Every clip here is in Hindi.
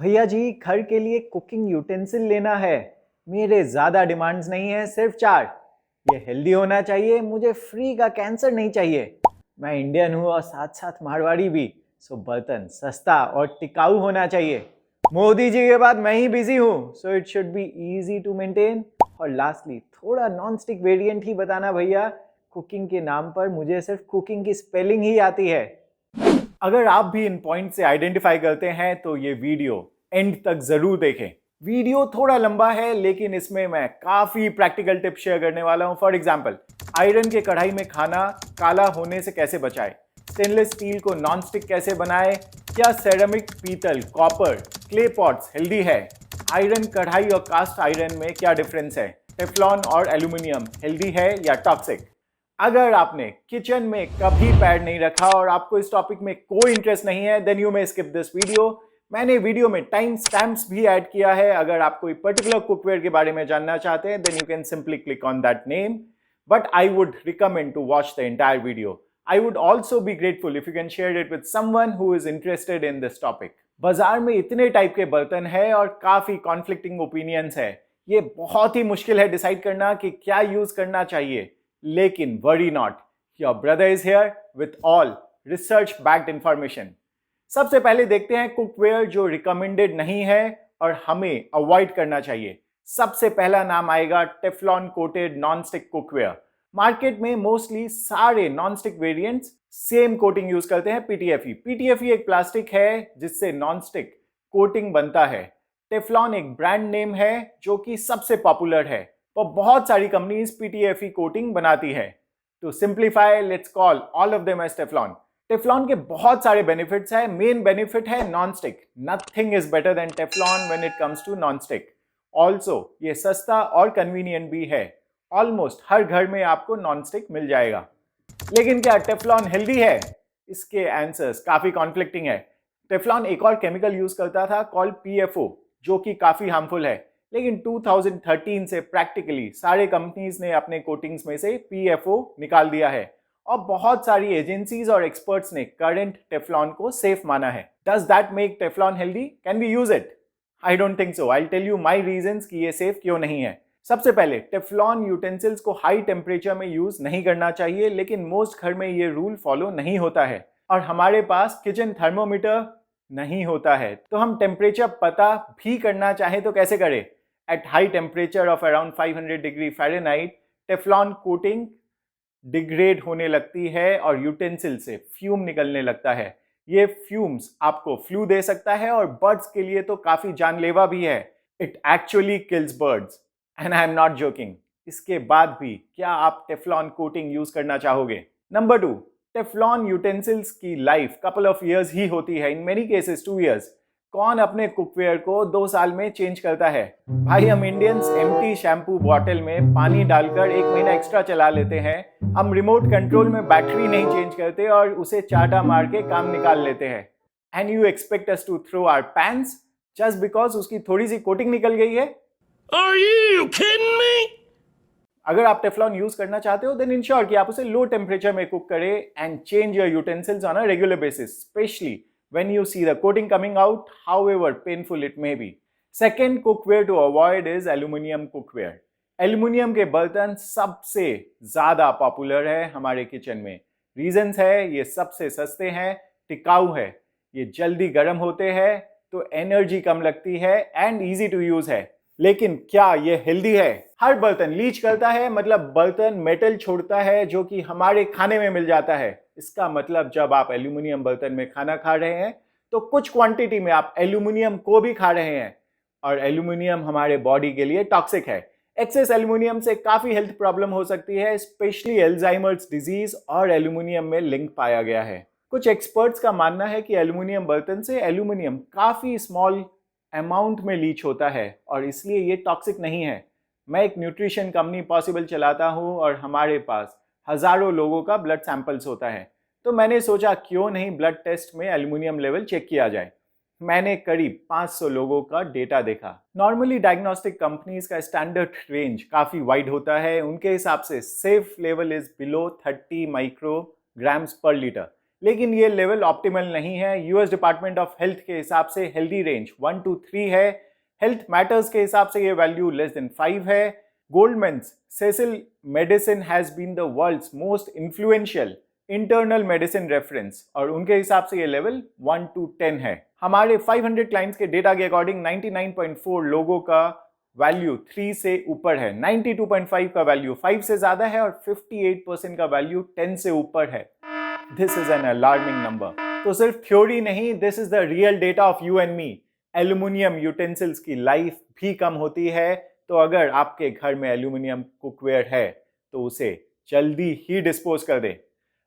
भैया जी, घर के लिए कुकिंग यूटेंसिल लेना है। मेरे ज़्यादा डिमांड्स नहीं है, सिर्फ 4। ये हेल्दी होना चाहिए, मुझे फ्री का कैंसर नहीं चाहिए। मैं इंडियन हूँ और साथ साथ मारवाड़ी भी, सो बर्तन सस्ता और टिकाऊ होना चाहिए। मोदी जी के बाद मैं ही बिजी हूँ, so it should be easy to maintain. और लास्टली थोड़ा नॉन स्टिक वेरिएंट ही बताना भैया। कुकिंग के नाम पर मुझे सिर्फ कुकिंग की स्पेलिंग ही आती है। अगर आप भी इन पॉइंट से आइडेंटिफाई करते हैं तो ये वीडियो एंड तक जरूर देखें। वीडियो थोड़ा लंबा है लेकिन इसमें मैं काफी प्रैक्टिकल टिप्स शेयर करने वाला हूं। फॉर एग्जांपल, आयरन के कढ़ाई में खाना काला होने से कैसे बचाए, स्टेनलेस स्टील को नॉन स्टिक कैसे बनाए, क्या सेरेमिक, पीतल, कॉपर, क्ले पॉट्स हेल्दी है, आयरन कढ़ाई और कास्ट आयरन में क्या डिफरेंस है, टेफ्लॉन और एल्यूमिनियम हेल्दी है या टॉक्सिक। अगर आपने किचन में कभी पैर नहीं रखा और आपको इस टॉपिक में कोई इंटरेस्ट नहीं है, then you may skip this video. मैंने वीडियो में टाइम स्टैम्प्स भी ऐड किया है। अगर आप कोई पर्टिकुलर कुकवेयर के बारे में जानना चाहते हैं, then you can simply click on that name, but I would recommend to watch the entire video. I would also be grateful if you can share it with someone who is interested in this topic. बाजार में इतने टाइप के बर्तन है और काफी कॉन्फ्लिक्टिंग ओपिनियंस है। ये बहुत ही मुश्किल है डिसाइड करना कि क्या यूज करना चाहिए। लेकिन worry not, your brother is here with all research backed information. सबसे पहले देखते हैं कुकवेयर जो रिकमेंडेड नहीं है और हमें अवॉइड करना चाहिए। सबसे पहला नाम आएगा Teflon coated nonstick cookware. Market में मोस्टली सारे nonstick variants same coating use करते हैं, पीटीएफई। पीटीएफई एक प्लास्टिक है जिससे नॉनस्टिक कोटिंग बनता है। टेफ्लॉन एक ब्रांड नेम है जो कि सबसे पॉपुलर है और बहुत सारी कंपनीज पीटीएफई कोटिंग बनाती है। तो simplify, let's call all of them as Teflon. Teflon के बहुत सारे बेनिफिट्स है। मेन बेनिफिट है non stick. Nothing is better than Teflon when it comes to non stick. Also ये सस्ता और कन्वीनियंट भी है। ऑलमोस्ट हर घर में आपको नॉन स्टिक मिल जाएगा। लेकिन क्या टेफ्लॉन हेल्दी है? इसके आंसर्स काफी कॉन्फ्लिक्टिंग है। टेफ्लॉन एक और केमिकल यूज करता था कॉल्ड पीएफओ, जो कि काफी हार्मफुल है। लेकिन 2013 से प्रैक्टिकली सारे कंपनीज ने अपने कोटिंग्स में से पीएफओ निकाल दिया है और बहुत सारी एजेंसीज और एक्सपर्ट्स ने करंट टेफ्लॉन को सेफ माना है। Does that make Teflon healthy? Can we use it? I don't think so. I will tell you my reasons कि ये सेफ क्यों नहीं है। सबसे पहले, टेफ्लॉन यूटेंसिल्स को हाई टेम्परेचर में यूज नहीं करना चाहिए, लेकिन मोस्ट घर में ये रूल फॉलो नहीं होता है और हमारे पास किचन थर्मोमीटर नहीं होता है। तो हम टेम्परेचर पता भी करना चाहें तो कैसे करें? At high temperature of around 500 degree Fahrenheit, Teflon coating degrade होने लगती है और यूटेंसिल से फ्यूम निकलने लगता है। ये फ्यूम्स आपको फ्लू दे सकता है और बर्ड्स के लिए तो काफी जानलेवा भी है। It actually kills birds and I am not joking. इसके बाद भी क्या आप टेफ्लॉन कोटिंग यूज करना चाहोगे? नंबर 2, टेफ्लॉन यूटेंसिल्स की life couple of years he होती है, इन मेनी केसेस 2 ईयर्स। कौन अपने कुकवेयर को 2 साल में चेंज करता है? भाई, हम इंडियंस एम्प्टी शैम्पू बॉटल में पानी डालकर 1 महीना एक्स्ट्रा चला लेते हैं। हम रिमोट कंट्रोल में बैटरी नहीं चेंज करते और उसे चाटा मार के काम निकाल लेते हैं। And you expect us to throw our pans just because उसकी थोड़ी सी कोटिंग निकल गई है? Are you kidding me? अगर आप टेफ्लॉन यूज करना चाहते हो, देन इंश्योर कि आप उसे लो टेम्परेचर में कुक करें and change your utensils on a regular basis, specially when you see the coating coming out, however painful it may be. Second cookware to avoid is aluminum cookware. Aluminium के बर्तन सबसे ज्यादा पॉपुलर है हमारे किचन में। रीजंस है, ये सबसे सस्ते हैं, टिकाऊ है, ये जल्दी गर्म होते हैं तो एनर्जी कम लगती है एंड इजी टू यूज है। लेकिन क्या ये हेल्दी है? हर बर्तन लीच करता है, मतलब बर्तन मेटल छोड़ता है जो कि हमारे खाने में मिल जाता है। इसका मतलब जब आप एल्यूमिनियम बर्तन में खाना खा रहे हैं तो कुछ क्वांटिटी में आप एल्यूमिनियम को भी खा रहे हैं और एल्यूमिनियम हमारे बॉडी के लिए टॉक्सिक है। एक्सेस एल्यूमिनियम से काफी हेल्थ प्रॉब्लम हो सकती है, स्पेशली अल्जाइमर्स डिजीज और एल्यूमिनियम में लिंक पाया गया है। कुछ एक्सपर्ट्स का मानना है कि एल्यूमिनियम बर्तन से एल्यूमिनियम काफी स्मॉल अमाउंट में लीच होता है और इसलिए ये टॉक्सिक नहीं है। मैं एक न्यूट्रिशन कंपनी पॉसिबल चलाता हूँ और हमारे पास हजारों लोगों का ब्लड सैंपल्स होता है, तो मैंने सोचा क्यों नहीं ब्लड टेस्ट में एल्यूमिनियम लेवल चेक किया जाए। मैंने करीब 500 लोगों का डेटा देखा। नॉर्मली डायग्नोस्टिक कंपनीज का स्टैंडर्ड रेंज काफी वाइड होता है। उनके हिसाब से safe level is below 30 micrograms पर लीटर। लेकिन ये लेवल ऑप्टिमल नहीं है। यूएस डिपार्टमेंट ऑफ हेल्थ के हिसाब से हेल्दी रेंज 1 to 3 है। हेल्थ मैटर्स के हिसाब से ये वैल्यू लेस देन 5 है। Goldman's Cecil Medicine has been the world's most influential internal medicine reference और उनके हिसाब से ये लेवल 1 to 10 है। हमारे 500 क्लाइंट्स के डेटा के अकॉर्डिंग 99.4 लोगों का वैल्यू 3 से ऊपर है, 92.5 का वैल्यू 5 से ज्यादा है और 58% का वैल्यू 10 से ऊपर है। This is an alarming number. तो सिर्फ थ्योरी नहीं, this is the real data of you and me. Aluminium utensils की लाइफ भी कम होती है, तो अगर आपके घर में एल्यूमिनियम कुकवेयर है तो उसे जल्दी ही डिस्पोज कर दें।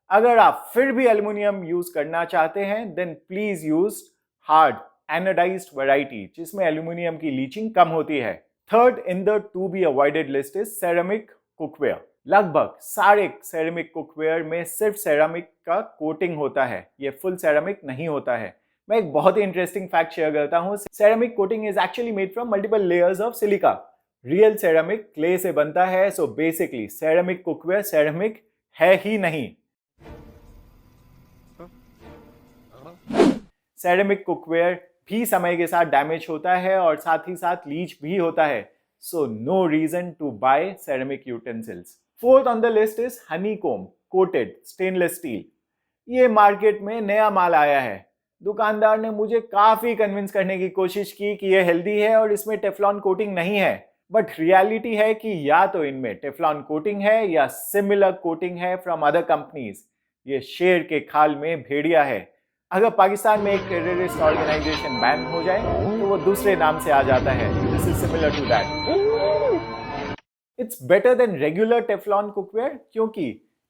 अगर आप फिर भी एल्यूमिनियम यूज करना चाहते हैं then please use hard anodised variety जिसमें एल्यूमिनियम की लीचिंग कम होती है। Third in the to be avoided list is ceramic cookware. लगभग सारे सेरेमिक कुकवेयर में सिर्फ सेरामिक का कोटिंग होता है, ये फुल सेरामिक नहीं होता है। मैं एक बहुत ही इंटरेस्टिंग फैक्ट शेयर करता हूँ। Ceramic coating is actually made from multiple layers of silica. Real ceramic clay से बनता है, so basically ceramic cookware ceramic है ही नहीं। सेरेमिक कुकवेयर भी समय के साथ डैमेज होता है और साथ ही साथ लीच भी होता है, so no reason to buy ceramic utensils. Fourth on the list is honeycomb coated stainless steel. ये मार्केट में नया माल आया है। दुकानदार ने मुझे काफी कन्विंस करने की कोशिश की कि ये हेल्दी है और इसमें टेफ्लॉन कोटिंग नहीं है, बट रियलिटी है कि या तो इनमें टेफ्लॉन कोटिंग है या सिमिलर कोटिंग है फ्रॉम अदर कंपनीज। ये शेर के खाल में भेड़िया है। अगर पाकिस्तान में एक टेररिस्ट ऑर्गेनाइजेशन बैन हो जाए तो वो दूसरे नाम से आ जाता है। This is similar to that. It's better than regular Teflon cookware क्योंकि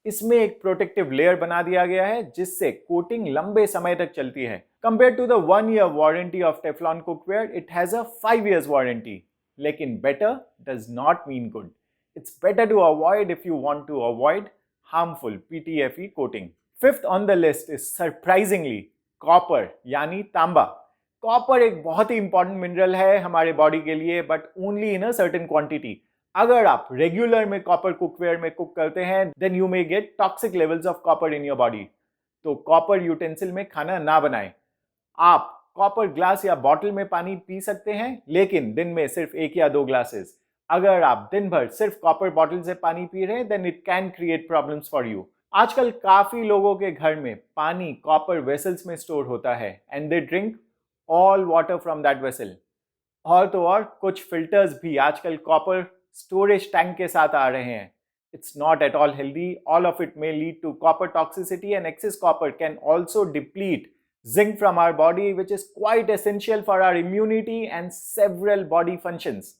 इसमें एक प्रोटेक्टिव लेयर बना दिया गया है जिससे कोटिंग लंबे समय तक चलती है। Compare to the 1 year warranty of Teflon cookware it has a 5 years warranty. लेकिन better does not mean good. It's better to avoid if you want to avoid harmful PTFE coating. Fifth on the list is surprisingly copper यानी तांबा। कॉपर एक बहुत ही इंपॉर्टेंट मिनरल है हमारे बॉडी के लिए, but only in a certain quantity. अगर आप रेगुलर में कॉपर कुकवेयर में कुक करते हैं then you may get toxic levels of copper in your body. तो कॉपर यूटेंसिल में खाना ना बनाएं। आप कॉपर ग्लास या बॉटल में पानी पी सकते हैं, लेकिन दिन में सिर्फ 1 या 2 ग्लासेस। अगर आप दिन भर सिर्फ कॉपर बॉटल से पानी पी रहे हैं then it can create problems for you. आजकल काफी लोगों के घर में पानी कॉपर वेसल्स में स्टोर होता है and they drink all water from that vessel. और तो और कुछ फिल्टर्स भी आजकल कॉपर स्टोरेज टैंक के साथ आ रहे हैं। It's not at all healthy. All of it may lead to copper toxicity and excess copper can also deplete zinc from our body, which is quite essential for our immunity and several body functions.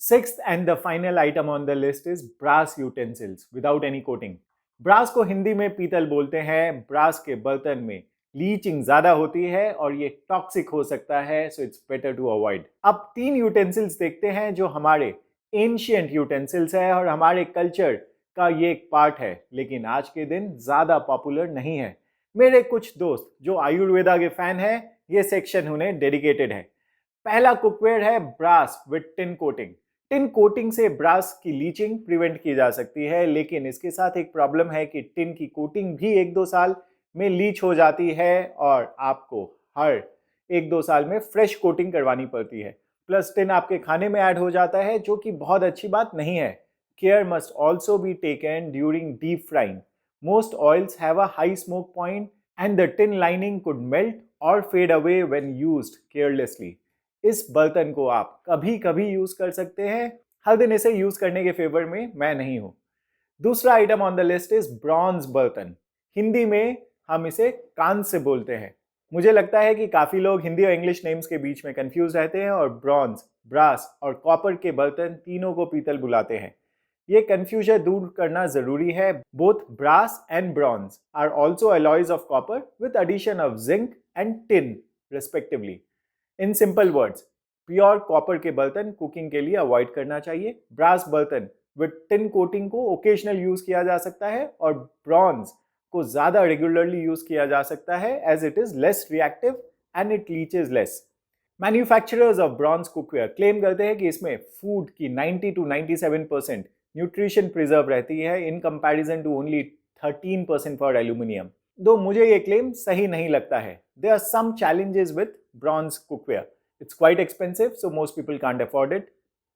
Sixth and the final item on the list is brass utensils without any coating. Brass को हिंदी में पीतल बोलते हैं। ब्रास के बर्तन में लीचिंग ज्यादा होती है और ये टॉक्सिक हो सकता है, so it's better to avoid. अब 3 यूटेंसिल्स देखते हैं जो हमारे एंशिएंट यूटेंसिल्स है और हमारे कल्चर का ये एक पार्ट है, लेकिन आज के दिन ज्यादा पॉपुलर नहीं है। मेरे कुछ दोस्त जो आयुर्वेदा के फैन हैं, ये सेक्शन उन्हें डेडिकेटेड है। पहला कुकवेयर है brass with tin coating. Tin coating से ब्रास की लीचिंग प्रिवेंट की जा सकती है, लेकिन इसके साथ एक प्रॉब्लम है कि टिन की कोटिंग भी 1-2 साल में लीच हो जाती है और आपको हर 1-2 साल में फ्रेश कोटिंग करवानी पड़ती है। प्लस टिन आपके खाने में ऐड हो जाता है, जो कि बहुत अच्छी बात नहीं है। Care must also be taken during deep frying. Most oils have a high smoke point and the tin lining could melt or fade away when used carelessly. इस बर्तन को आप कभी कभी यूज कर सकते हैं, हर दिन इसे यूज करने के फेवर में मैं नहीं हूं। दूसरा item on the list is bronze बर्तन। हिंदी में हम इसे कांस्य बोलते हैं। मुझे लगता है कि काफी लोग हिंदी और इंग्लिश नेम्स के बीच में कंफ्यूज रहते हैं और ब्रॉन्ज, ब्रास और कॉपर के बर्तन तीनों को पीतल बुलाते हैं। ये कंफ्यूजन दूर करना जरूरी है। Both brass and bronze are also alloys of copper with addition of zinc and tin respectively. In simple words, pure copper के बर्तन कुकिंग के लिए अवॉइड करना चाहिए। ब्रास बर्तन विद टिन कोटिंग को ओकेजनल यूज किया जा सकता है और ब्रॉन्ज को ज्यादा रेगुलरली यूज किया जा सकता है as it is less reactive and it leaches less. Manufacturers of bronze cookware claim करते हैं कि इसमें फूड की 90 to 97% न्यूट्रिशन प्रिजर्व रहती है in comparison to only 13% for aluminium. Though मुझे ये क्लेम सही नहीं लगता है. There are some challenges with bronze cookware. It's quite expensive, so most people can't afford it.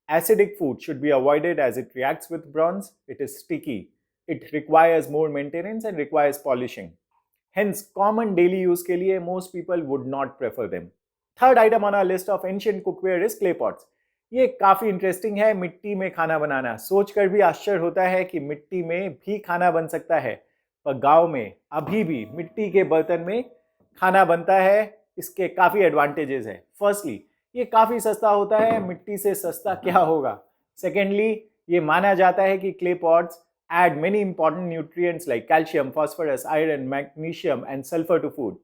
Acidic food should be avoided as it reacts with bronze. It is sticky. It requires more maintenance and requires polishing. Hence, common daily use के लिए most people would not prefer them. Third item on our list of ancient cookware is clay pots. ये काफी इंटरेस्टिंग है, मिट्टी में खाना बनाना. सोचकर भी आश्चर्य होता है कि मिट्टी में भी खाना बन सकता है, पर गांव में अभी भी मिट्टी के बर्तन में खाना बनता है. इसके काफी एडवांटेजेस है. फर्स्टली, ये काफी सस्ता होता है. मिट्टी से सस्ता क्या होगा. सेकेंडली, ये माना जाता है कि clay pots add many important nutrients like calcium, phosphorus, iron, magnesium and sulfur to food.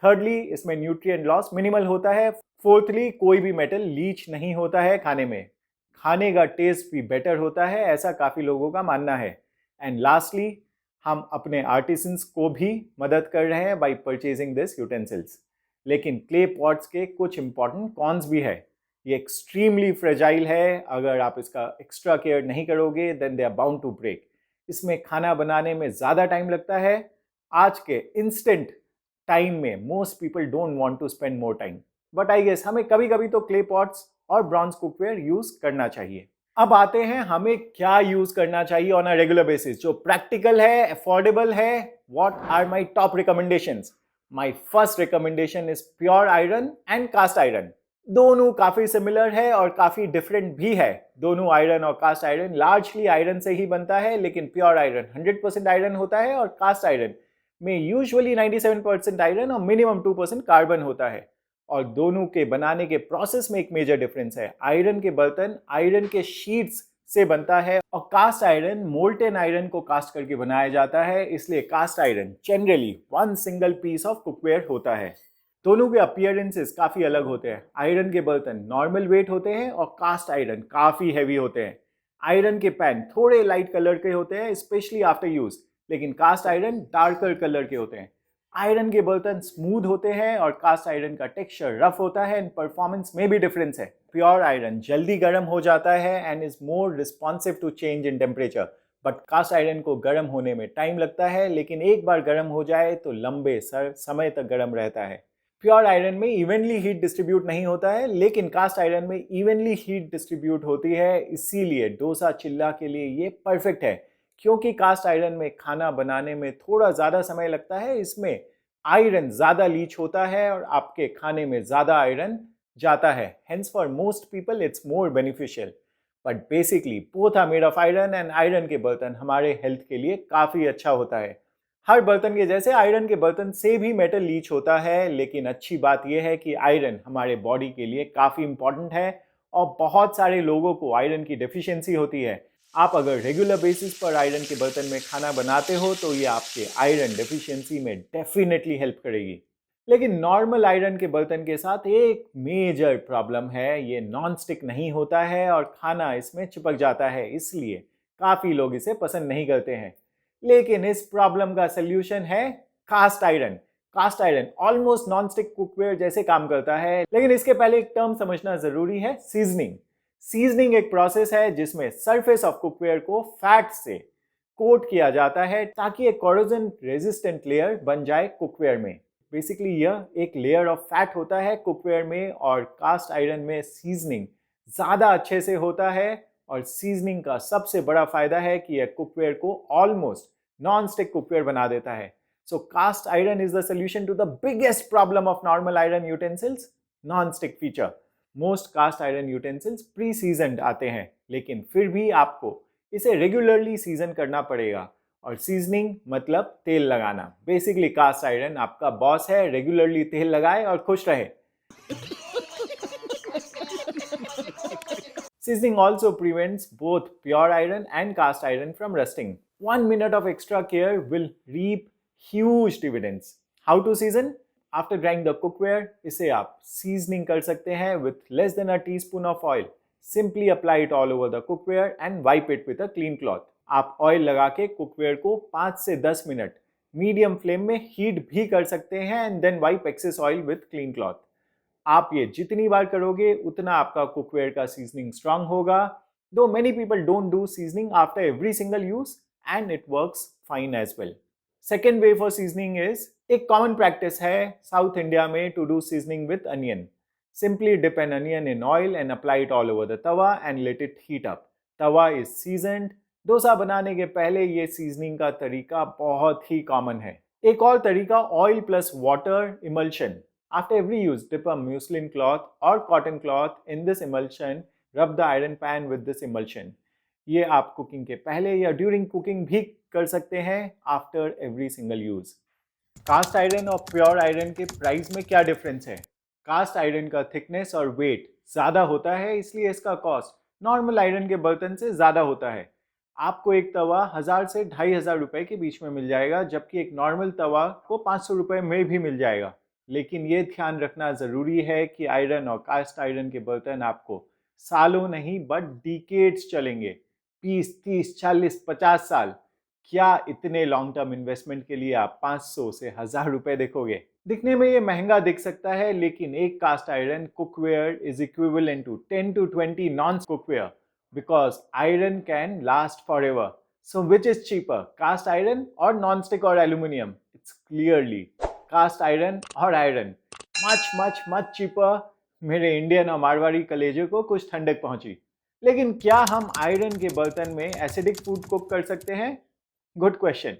Thirdly, इसमें न्यूट्रिएंट लॉस मिनिमल होता है. फोर्थली, कोई भी मेटल लीच नहीं होता है खाने में. खाने का टेस्ट भी बेटर होता है, ऐसा काफ़ी लोगों का मानना है. एंड लास्टली, हम अपने आर्टिसंस को भी मदद कर रहे हैं बाय परचेजिंग दिस यूटेंसिल्स. लेकिन क्ले पॉट्स के कुछ इंपॉर्टेंट कॉन्स भी है. ये एक्सट्रीमली फ्रेजाइल है. अगर आप इसका एक्स्ट्रा केयर नहीं करोगे then they are bound to break. इसमें खाना बनाने में ज़्यादा टाइम लगता है. आज के इंस्टेंट टाइम में most people don't want to spend more time, but I guess हमें कभी कभी तो क्ले पॉट्स और ब्रॉन्ज कुकवेयर यूज करना चाहिए. अब आते हैं हमें क्या यूज करना चाहिए ऑन अ रेगुलर बेसिस जो प्रैक्टिकल है, अफोर्डेबल है. What are my top recommendations? My first recommendation is pure iron and cast iron. दोनों काफी सिमिलर है और काफी डिफरेंट भी है. दोनों आयरन और कास्ट आयरन लार्जली आयरन से ही बनता है, लेकिन प्योर आयरन 100% आयरन होता है और कास्ट आयरन में यूजुअली 97% आयरन और मिनिमम 2% कार्बन होता है. और दोनों के बनाने के प्रोसेस में एक मेजर डिफरेंस है. आयरन के बर्तन आयरन के शीट्स से बनता है और कास्ट आयरन मोल्टेन आयरन को कास्ट करके बनाया जाता है. इसलिए cast iron generally one single piece of cookware होता है. दोनों के अपीयरेंसेस काफ़ी अलग होते हैं. आयरन के बर्तन नॉर्मल वेट होते हैं और कास्ट आयरन काफ़ी हैवी होते हैं. आयरन के पैन थोड़े लाइट कलर के होते हैं स्पेशली आफ्टर यूज, लेकिन कास्ट आयरन डार्कर कलर के होते हैं. आयरन के बर्तन स्मूथ होते हैं और कास्ट आयरन का टेक्सचर रफ होता है एंड परफॉर्मेंस में भी डिफरेंस है. प्योर आयरन जल्दी गर्म हो जाता है and is more responsive to change in temperature, but cast iron को गर्म होने में टाइम लगता है, लेकिन एक बार गर्म हो जाए तो लंबे समय तक गर्म रहता है. प्योर आयरन में इवनली हीट डिस्ट्रीब्यूट नहीं होता है, लेकिन कास्ट आयरन में इवनली हीट डिस्ट्रीब्यूट होती है. इसीलिए डोसा चिल्ला के लिए ये परफेक्ट है. क्योंकि कास्ट आयरन में खाना बनाने में थोड़ा ज़्यादा समय लगता है, इसमें आयरन ज़्यादा लीच होता है और आपके खाने में ज़्यादा आयरन जाता है. Hence for most people it's more beneficial. But basically both are made of iron and iron के बर्तन हमारे हेल्थ के लिए काफ़ी अच्छा होता है. हर बर्तन के जैसे आयरन के बर्तन से भी मेटल लीच होता है, लेकिन अच्छी बात यह है कि आयरन हमारे बॉडी के लिए काफ़ी इंपॉर्टेंट है और बहुत सारे लोगों को आयरन की डेफिशिएंसी होती है. आप अगर रेगुलर बेसिस पर आयरन के बर्तन में खाना बनाते हो तो ये आपके आयरन डेफिशिएंसी में डेफिनेटली हेल्प करेगी. लेकिन नॉर्मल आयरन के बर्तन के साथ एक मेजर प्रॉब्लम है. ये नॉन स्टिक नहीं होता है और खाना इसमें चिपक जाता है, इसलिए काफ़ी लोग इसे पसंद नहीं करते हैं. लेकिन इस प्रॉब्लम का सल्यूशन है cast iron. Cast iron almost non stick cookware जैसे काम करता है, लेकिन इसके पहले एक टर्म समझना जरूरी है, सीजनिंग. सीजनिंग एक प्रोसेस है जिसमें सरफेस ऑफ कुकवेयर को फैट से कोट किया जाता है ताकि एक कोरोजन रेजिस्टेंट लेयर बन जाए कुकवेयर में. बेसिकली यह एक लेयर ऑफ फैट होता है कुकवेयर में, और कास्ट आयरन में सीजनिंग ज़्यादा अच्छे से होता है. और सीजनिंग का सबसे बड़ा फायदा है कि यह कुकवेयर को ऑलमोस्ट नॉन स्टिक कुकवेयर बना देता है. So cast iron is the solution to the biggest problem of normal iron utensils, non stick feature. Most cast iron utensils pre seasoned आते हैं, लेकिन फिर भी आपको इसे रेगुलरली सीजन करना पड़ेगा. और सीजनिंग मतलब तेल लगाना. बेसिकली कास्ट आयरन आपका बॉस है, रेगुलरली तेल लगाए और खुश रहे. Seasoning also prevents both pure iron and cast iron from rusting. 1 minute of extra care will reap huge dividends. How to season? After drying the cookware, इसे आप seasoning कर सकते हैं with less than a teaspoon of oil. Simply apply it all over the cookware and wipe it with a clean cloth. आप ऑयल लगा के कुकवेयर को 5 से 10 मिनट मीडियम फ्लेम में हीट भी कर सकते हैं and then wipe excess oil with clean cloth. आप ये जितनी बार करोगे उतना आपका कुकवेयर का सीजनिंग स्ट्रांग होगा. Though many people don't do seasoning after every single use and it works fine as well. Second way for seasoning is, एक कॉमन प्रैक्टिस है साउथ इंडिया में to do seasoning with onion. Simply dip an onion in oil and apply it all over the tawa and let it heat up. Tawa is seasoned. Dosa बनाने के पहले ये सीजनिंग का तरीका बहुत ही कॉमन है. एक और तरीका oil plus water emulsion. After every use, dip a muslin cloth or cotton cloth in this emulsion. Rub the iron pan with this emulsion. ये आप कुकिंग के पहले या ड्यूरिंग कुकिंग भी कर सकते हैं after every single use. Cast iron और प्योर आयरन के प्राइस में क्या डिफरेंस है? कास्ट आयरन का थिकनेस और वेट ज़्यादा होता है, इसलिए इसका कॉस्ट नॉर्मल आयरन के बर्तन से ज़्यादा होता है. आपको एक तवा 1000 से 2500 रुपए के बीच में मिल जाएगा, जबकि एक नॉर्मल तवा को 500 रुपए में भी मिल जाएगा. लेकिन ये ध्यान रखना ज़रूरी है कि आयरन और कास्ट आयरन के बर्तन आपको सालों नहीं बट डिकेड्स चलेंगे. 20, 30, 40, 50 साल. क्या इतने लॉन्ग टर्म इन्वेस्टमेंट के लिए आप 500 से 1000 रुपए देखोगे? दिखने में ये महंगा दिख सकता है, लेकिन एक cast iron cookware is equivalent to 10 to 20 non cookware, because iron can last for ever. So which is cheaper, cast iron और नॉन स्टिक और aluminium? It's clearly cast iron और iron. Much much much cheaper. मेरे इंडियन और मारवाड़ी कलेजे को कुछ ठंडक पहुंची. लेकिन क्या हम आयरन के बर्तन में एसिडिक फूड कुक कर सकते हैं? Good question.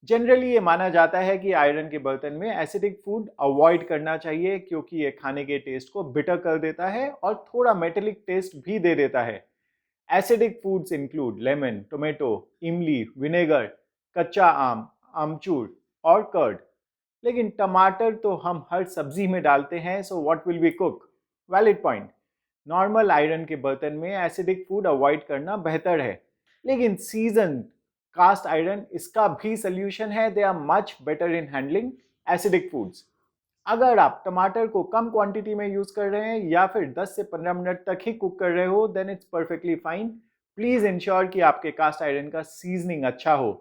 जनरली ये माना जाता है कि आयरन के बर्तन में एसिडिक फूड अवॉइड करना चाहिए, क्योंकि ये खाने के टेस्ट को बिटर कर देता है और थोड़ा मेटेलिक टेस्ट भी दे देता है. Acidic foods include lemon, tomato, इमली, विनेगर, कच्चा आम, आमचूर और कर्ड. लेकिन टमाटर तो हम हर सब्जी में डालते हैं, so what will we cook? Valid point. Normal iron के बर्तन में एसिडिक फूड अवॉइड करना बेहतर है, लेकिन सीजन कास्ट आयरन इसका भी सोल्यूशन है. They are much better in handling acidic foods. अगर आप टमाटर को कम क्वांटिटी में यूज कर रहे हैं या फिर 10 से 15 मिनट तक ही कुक कर रहे हो, then it's perfectly fine. Please ensure कि आपके कास्ट आयरन का सीजनिंग अच्छा हो.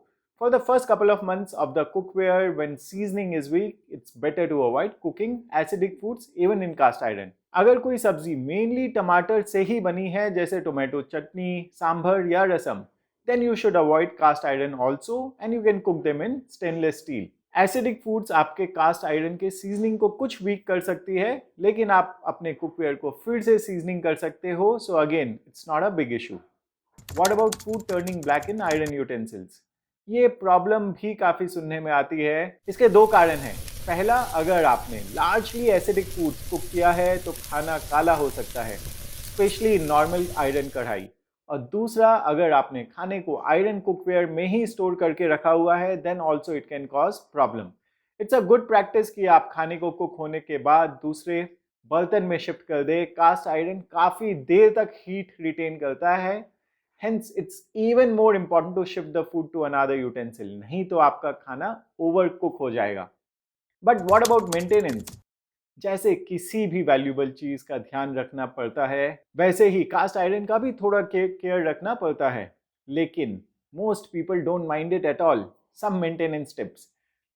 For the first couple of months of the cookware, when seasoning is weak, it's better to avoid cooking acidic foods even in cast iron. अगर कोई सब्जी मेनली टमाटर से ही बनी है, जैसे टोमेटो चटनी, सांभर या रसम, then you should avoid cast iron also and you can cook them in stainless steel. Acidic foods आपके cast iron के seasoning को कुछ weak कर सकती है, लेकिन आप अपने cookware को फिर से seasoning कर सकते हो, so again it's not a big issue. What about food turning black in iron utensils? ये प्रॉब्लम भी काफ़ी सुनने में आती है. इसके दो कारण हैं. पहला, अगर आपने largely acidic foods कुक किया है तो खाना काला हो सकता है, स्पेशली नॉर्मल आयरन कढ़ाई. और दूसरा, अगर आपने खाने को आयरन कुकवेयर में ही स्टोर करके रखा हुआ है, then also it can cause problem. It's a good practice कि आप खाने को कुक होने के बाद दूसरे बर्तन में शिफ्ट कर दे. कास्ट आयरन काफ़ी देर तक हीट रिटेन करता है, hence it's even more important to shift the food to another utensil, नहीं तो आपका खाना ओवर कुक हो जाएगा. But what about maintenance? जैसे किसी भी वैल्यूएबल चीज का ध्यान रखना पड़ता है, वैसे ही कास्ट आयरन का भी थोड़ा केयर रखना पड़ता है. लेकिन most people don't mind it at all. Some maintenance tips: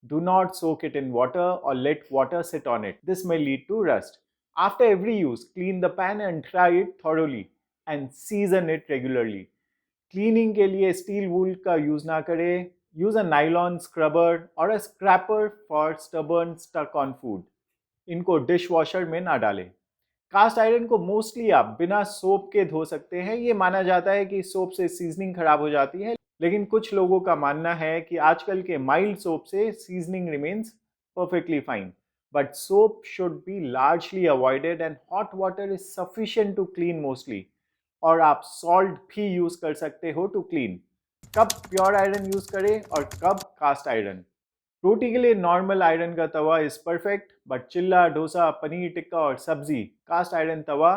do not soak it in water और let water sit on it. This may lead to rust. After every use, clean the pan and dry it thoroughly and season it regularly. Cleaning के लिए स्टील वूल का यूज ना करें. यूज अ नाइलॉन स्क्रबर और a scraper for stubborn stuck on food. इनको डिश वॉशर में ना डालें. कास्ट आयरन को मोस्टली आप बिना सोप के धो सकते हैं. ये माना जाता है कि सोप से सीजनिंग खराब हो जाती है, लेकिन कुछ लोगों का मानना है कि आजकल के माइल्ड सोप से seasoning remains perfectly fine. But soap should be largely avoided and hot water is sufficient to clean mostly. और आप सॉल्ट भी यूज कर सकते हो टू क्लीन. कब प्योर आयरन यूज करें और कब कास्ट आयरन? रोटी के लिए नॉर्मल आयरन का तवा इज परफेक्ट, बट चिल्ला, डोसा, पनीर टिक्का और सब्जी कास्ट आयरन तवा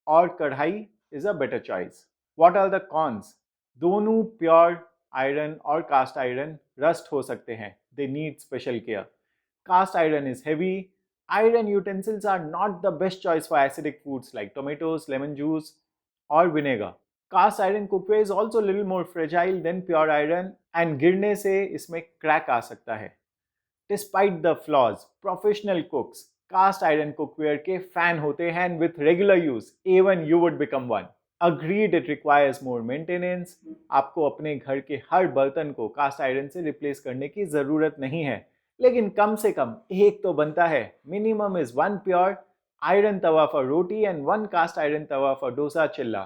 और कढ़ाई is a better choice. What are the cons? दोनों प्योर आयरन और कास्ट आयरन रस्ट हो सकते हैं. They need special care. Cast iron is heavy. Iron utensils are not the best choice for acidic foods like tomatoes, lemon juice or vinegar. Cast iron cookware is also a little more fragile than pure iron and गिरने से इसमें क्रैक आ सकता है. Despite the flaws, professional cooks cast iron cookware के फैन होते हैं and with regular use, even you would become one. Agreed, it requires more maintenance. आपको अपने घर के हर बर्तन को कास्ट आयरन से रिप्लेस करने की जरूरत नहीं है, लेकिन कम से कम एक तो बनता है. Minimum is 1 pure iron tawa for roti and 1 cast iron tawa for dosa chilla.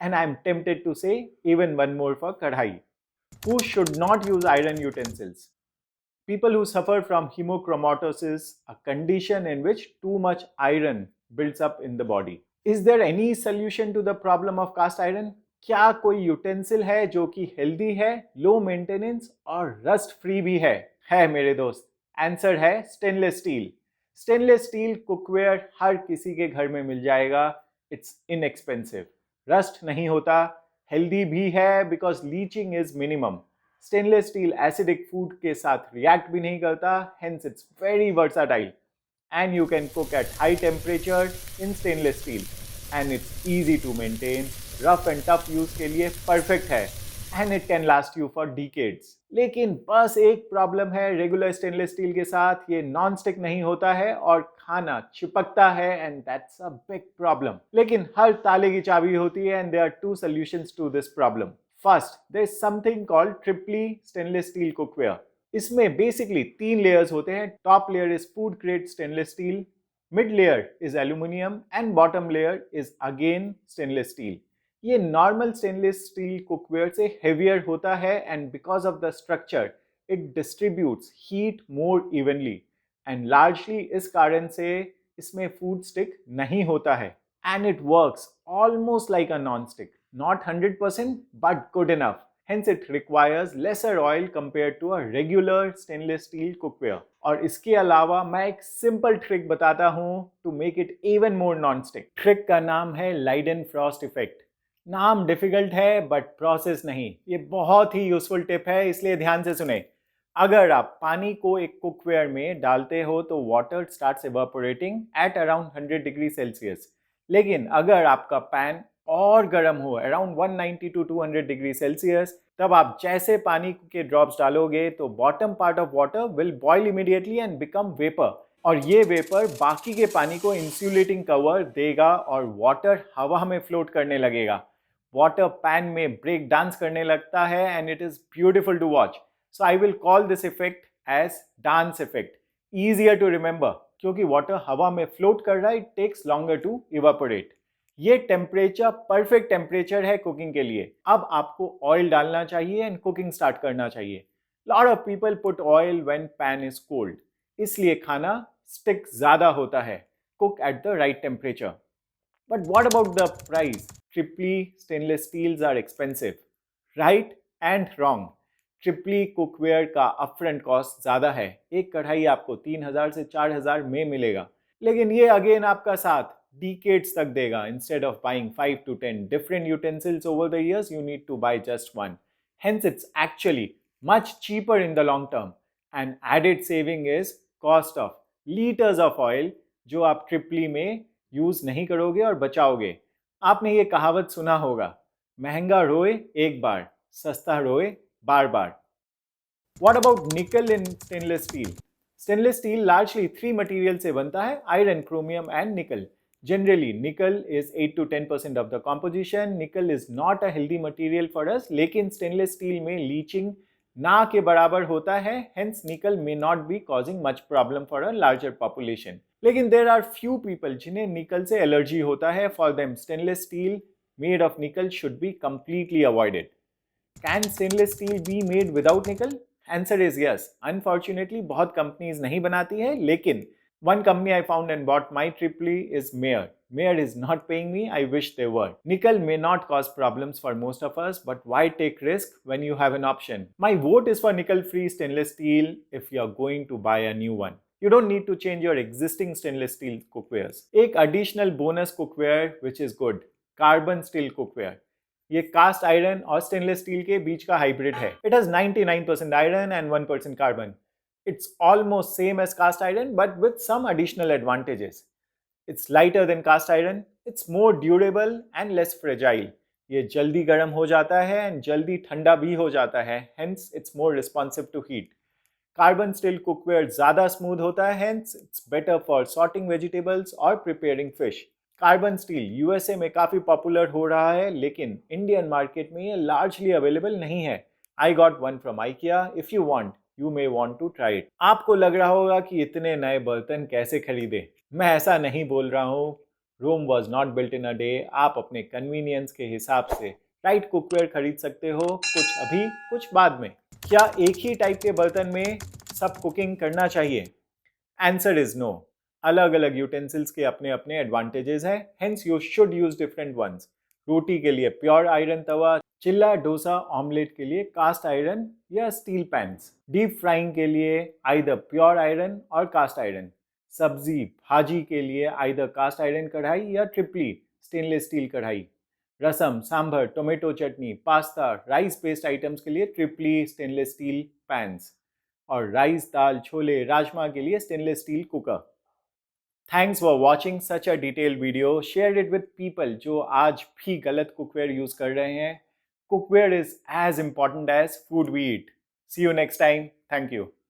And I am tempted to say even one more for kadhai. Who should not use iron utensils? People who suffer from hemochromatosis, a condition in which too much iron builds up in the body. Is there any solution to the problem of cast iron? क्या कोई यूटेंसिल है जो कि हेल्दी है, लो मेंटेनेंस और रस्ट फ्री भी है मेरे दोस्त. आंसर है stainless steel. Stainless steel cookware हर किसी के घर में मिल जाएगा. इट्स इनएक्सपेंसिव, रस्ट नहीं होता, हेल्दी भी है because leaching is minimum. Stainless steel acidic food के साथ रिएक्ट भी नहीं करता, hence it's very versatile. And you can cook at high temperature in stainless steel. And it's easy to maintain. Rough and tough use के लिए perfect है. And it can last you for decades. लेकिन बस एक प्रॉब्लम है रेगुलर स्टेनलेस स्टील के साथ, ये नॉन स्टिक नहीं होता है और खाना चिपकता है, and that's a big problem. लेकिन हर ताले की चाबी होती है, and there are 2 solutions to this problem. First, there is something called triply stainless steel cookware. इसमें बेसिकली 3 लेयर्स होते हैं. Top layer is food grade stainless steel, mid layer is aluminium and bottom layer is again stainless steel. ये नॉर्मल स्टेनलेस स्टील कुकवेयर से हेवियर होता है, and because of the structure it distributes heat more evenly, and largely इस कारण से इसमें फूड स्टिक नहीं होता है. And it works almost like a non stick, not 100% but good enough. Hence it requires lesser oil compared to a regular stainless steel cookware. और इसके अलावा मैं एक सिंपल ट्रिक बताता हूँ to make it even more non-stick. Trick का नाम है Leidenfrost इफेक्ट. नाम डिफिकल्ट है बट प्रोसेस नहीं. ये बहुत ही यूजफुल टिप है, इसलिए ध्यान से सुने. अगर आप पानी को एक कुकवेयर में डालते हो तो water starts evaporating at around 100 degree Celsius. लेकिन अगर आपका पैन और गर्म हो अराउंड 190 टू 200 डिग्री सेल्सियस, तब आप जैसे पानी के ड्रॉप्स डालोगे तो bottom part of water will boil immediately and become vapour. और ये वेपर बाकी के पानी को इंसुलेटिंग कवर देगा और वाटर हवा में फ्लोट करने लगेगा. वाटर पैन में ब्रेक डांस करने लगता है, and it is beautiful to watch. So I will call this effect as dance effect. Easier to remember क्योंकि वाटर हवा में फ्लोट कर रहा है, it takes longer to evaporate. ये टेम्परेचर परफेक्ट टेम्परेचर है कुकिंग के लिए. अब आपको ऑयल डालना चाहिए एंड कुकिंग स्टार्ट करना चाहिए. Lot of people put oil when pan is cold, इसलिए खाना स्टिक ज्यादा होता है. Cook at the right temperature. But what about the price? Triply stainless steels are expensive. Right and wrong. Triply cookware का अपफ्रंट कॉस्ट ज्यादा है. एक कढ़ाई आपको 3000 से 4000 में मिलेगा, लेकिन ये अगेन आपका साथ decades तक देगा. Instead of buying 5 to 10 different utensils over the years, you need to buy just one. Hence, it's actually much cheaper in the long term. And added saving is cost of liters of oil जो आप ट्रिपली में यूज नहीं करोगे और बचाओगे. आपने ये कहावत सुना होगा, महंगा रोए एक बार, सस्ता रोए बार बार. What about nickel in stainless steel? Stainless steel largely 3 materials से बनता है, iron, chromium and nickel. Generally, nickel is 8 to 10% of the composition. Nickel is not a healthy material for us, लेकिन stainless steel में leaching ना के बराबर होता है. Hence, nickel may not be causing much problem for a larger population. लेकिन there are few people जिन्हें nickel से allergy होता है. For them, stainless steel made of nickel should be completely avoided. Can stainless steel be made without nickel? Answer is yes. Unfortunately, बहुत companies नहीं बनाती है, लेकिन one company I found and bought my triply is Mayer. Mayer is not paying me. I wish they were. Nickel may not cause problems for most of us, but why take risk when you have an option? My vote is for nickel-free stainless steel if you are going to buy a new one. You don't need to change your existing stainless steel cookwares. एक additional bonus cookware which is good. Carbon steel cookware. ये कास्ट आयरन और स्टेनलेस स्टील के बीच का हाइब्रिड है. It has 99% iron and 1% carbon. It's almost same as cast iron but with some additional advantages. It's lighter than cast iron, it's more durable and less fragile. ये जल्दी गर्म हो जाता है and जल्दी ठंडा भी हो जाता है, hence it's more responsive to heat. Carbon steel cookware ज़्यादा smooth होता है, hence it's better for sorting vegetables or preparing fish. Carbon steel USA में काफी पॉपुलर हो रहा है, लेकिन इंडियन मार्केट में ये लार्जली अवेलेबल नहीं है। I got one from IKEA। If you want, you may want to try it. आपको लग रहा होगा कि इतने नए बर्तन कैसे खरीदे। मैं ऐसा नहीं बोल रहा हूँ। Rome was not built in a day. आप अपने कन्वीनियंस के हिसाब से राइट कुकवेयर खरीद सकते हो, कुछ अभी कुछ बाद में। क्या एक ही टाइप के बर्तन में सब कुकिंग करना चाहिए? Answer is no. अलग अलग यूटेंसिल्स के अपने अपने एडवांटेजेस हैं, hence you should use different ones. रोटी के लिए प्योर आयरन तवा, चिल्ला डोसा ऑमलेट के लिए कास्ट आयरन या स्टील पैन्स, डीप फ्राइंग के लिए आइदर प्योर आयरन और कास्ट आयरन, सब्जी भाजी के लिए आइदर कास्ट आयरन कढ़ाई या ट्रिपली स्टेनलेस स्टील कढ़ाई, rasam sambar tomato chutney pasta rice based items के लिए ट्रिपली स्टेनलेस स्टील पैन्स, और राइस दाल छोले राजमा के लिए stainless steel cooker. Thanks for watching such a detailed video. Share it with people जो आज भी गलत कुकवेयर यूज कर रहे हैं। Cookware is as important as food we eat. See you next time. Thank you.